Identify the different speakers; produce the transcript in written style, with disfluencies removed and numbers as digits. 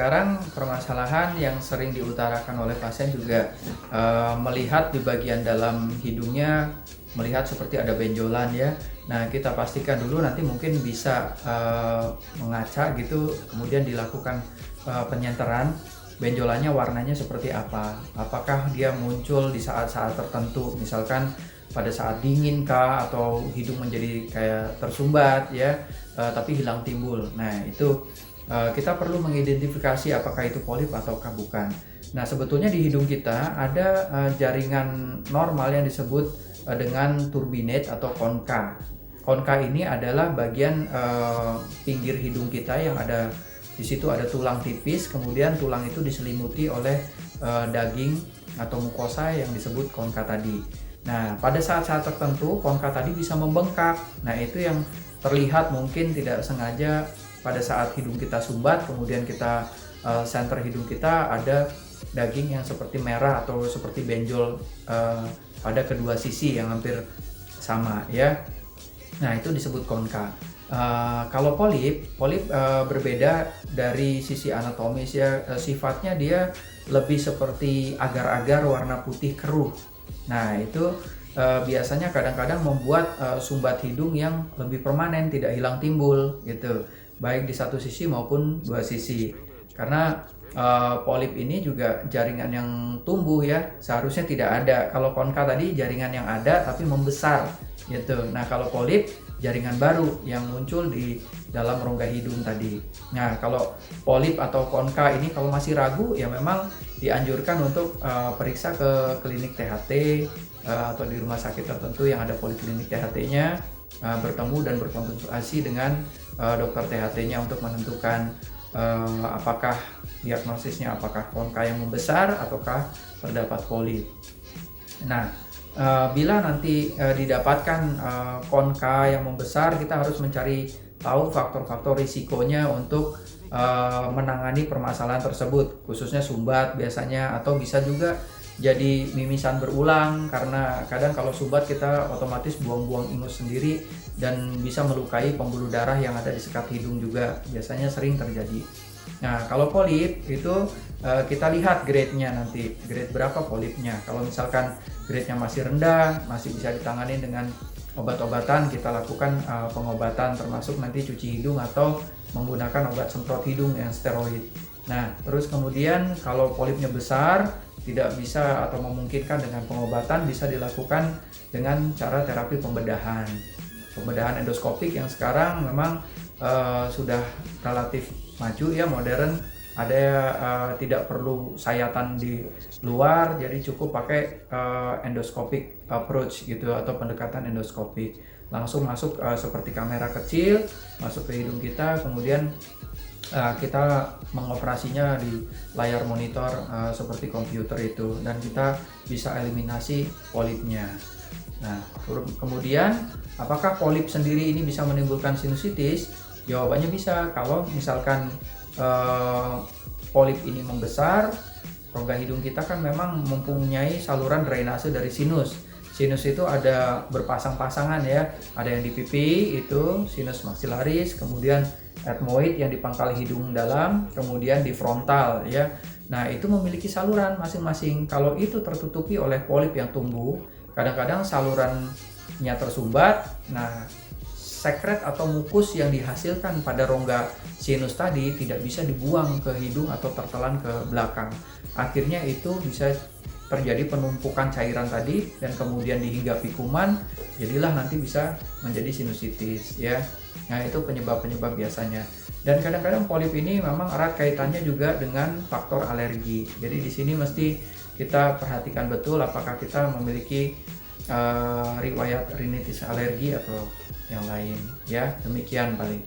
Speaker 1: sekarang permasalahan yang sering diutarakan oleh pasien juga melihat di bagian dalam hidungnya, melihat seperti ada benjolan ya. Nah, kita pastikan dulu, nanti mungkin bisa mengaca gitu, kemudian dilakukan penyenteran. Benjolannya warnanya seperti apa? Apakah dia muncul di saat-saat tertentu, misalkan pada saat dingin kah, atau hidung menjadi kayak tersumbat ya, tapi hilang timbul. Nah, itu kita perlu mengidentifikasi apakah itu polip ataukah bukan. Nah, sebetulnya di hidung kita ada jaringan normal yang disebut dengan turbinate atau konka. Konka ini adalah bagian pinggir hidung kita yang ada di situ, ada tulang tipis, kemudian tulang itu diselimuti oleh daging atau mukosa yang disebut konka tadi. Nah, pada saat-saat tertentu konka tadi bisa membengkak. Nah, itu yang terlihat mungkin tidak sengaja pada saat hidung kita sumbat, kemudian kita center hidung kita ada daging yang seperti merah atau seperti benjol pada kedua sisi yang hampir sama ya. Nah, itu disebut konka. Kalau polip berbeda dari sisi anatomis ya, sifatnya dia lebih seperti agar-agar warna putih keruh. Nah, itu biasanya kadang-kadang membuat sumbat hidung yang lebih permanen, tidak hilang timbul gitu, baik di satu sisi maupun dua sisi. Karena polip ini juga jaringan yang tumbuh ya, seharusnya tidak ada. Kalau konka tadi jaringan yang ada tapi membesar gitu. Nah, kalau polip jaringan baru yang muncul di dalam rongga hidung tadi. Nah, kalau polip atau konka ini kalau masih ragu ya memang dianjurkan untuk periksa ke klinik THT atau di rumah sakit tertentu yang ada poliklinik THT-nya, bertemu dan berkonsultasi dengan dokter THT-nya untuk menentukan apakah diagnosisnya apakah konka yang membesar ataukah terdapat polip. Nah, bila nanti didapatkan konka yang membesar, kita harus mencari tahu faktor-faktor risikonya untuk menangani permasalahan tersebut, khususnya sumbat biasanya, atau bisa juga jadi mimisan berulang, karena kadang kalau sumbat kita otomatis buang-buang ingus sendiri dan bisa melukai pembuluh darah yang ada di sekat hidung juga, biasanya sering terjadi. Nah, kalau polip itu kita lihat grade-nya nanti, grade berapa polipnya. Kalau misalkan grade-nya masih rendah, masih bisa ditangani dengan obat-obatan, kita lakukan pengobatan termasuk nanti cuci hidung atau menggunakan obat semprot hidung yang steroid. Nah, terus kemudian kalau polipnya besar, tidak bisa atau memungkinkan dengan pengobatan, bisa dilakukan dengan cara terapi pembedahan. Pembedahan endoskopik yang sekarang memang sudah relatif maju ya, modern. Ada tidak perlu sayatan di luar, jadi cukup pakai endoscopic approach gitu, atau pendekatan endoskopik. Langsung masuk seperti kamera kecil masuk ke hidung kita, kemudian kita mengoperasinya di layar monitor seperti komputer itu, dan kita bisa eliminasi polipnya. Nah, kemudian apakah polip sendiri ini bisa menimbulkan sinusitis? Jawabannya bisa. Kalau misalkan polip ini membesar, rongga hidung kita kan memang mempunyai saluran drainase dari sinus. Sinus itu ada berpasang-pasangan ya, ada yang di pipi itu sinus maxillaris, kemudian ethmoid yang di pangkal hidung dalam, kemudian di frontal ya. Nah, itu memiliki saluran masing-masing. Kalau itu tertutupi oleh polip yang tumbuh, kadang-kadang salurannya tersumbat. Nah, sekret atau mukus yang dihasilkan pada rongga sinus tadi tidak bisa dibuang ke hidung atau tertelan ke belakang. Akhirnya itu bisa terjadi penumpukan cairan tadi dan kemudian dihinggapi kuman, jadilah nanti bisa menjadi sinusitis ya. Nah, itu penyebab-penyebab biasanya. Dan kadang-kadang polip ini memang erat kaitannya juga dengan faktor alergi. Jadi di sini mesti kita perhatikan betul apakah kita memiliki riwayat rinitis alergi atau yang lain ya. Demikian paling.